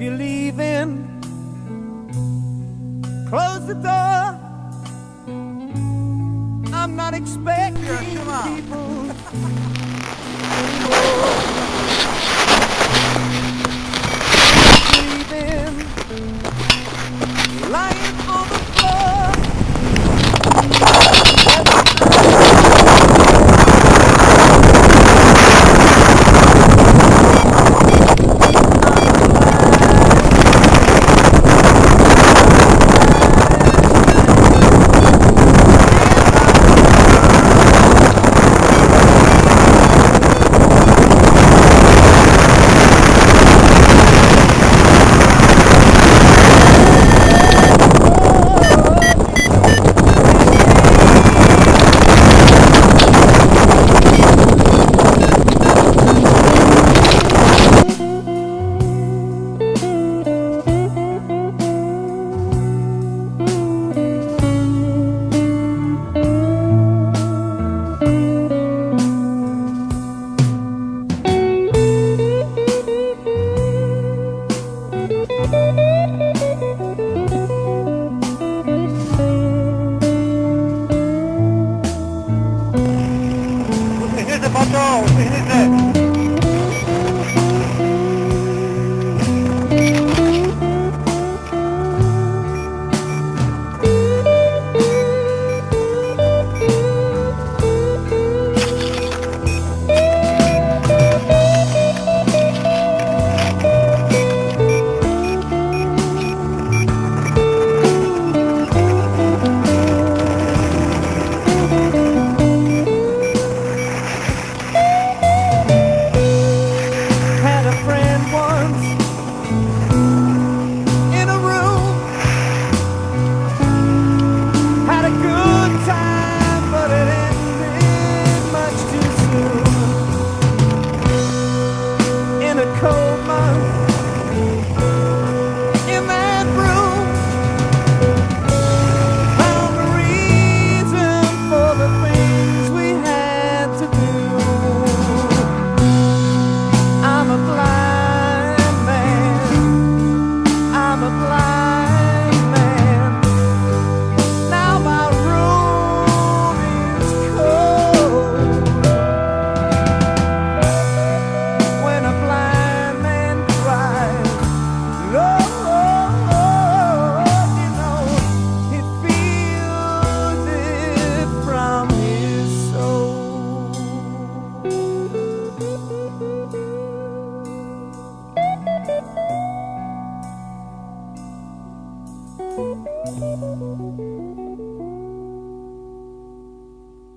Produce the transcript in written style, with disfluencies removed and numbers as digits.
you're leaving, close the door. I'm not expecting people anymore. Leaving, lying on the floor. Uśmiechnijcie, patrz, uśmiechnijcie! Had a friend once in a room, had a good time, but it ended much too soon. In a cold month, in that room, found a reason for the things we had to do. I'm a blind man, I'm a blind man. Now my room is cold. When a blind man cries, Lord, you know, he feels it from his soul. Thank you.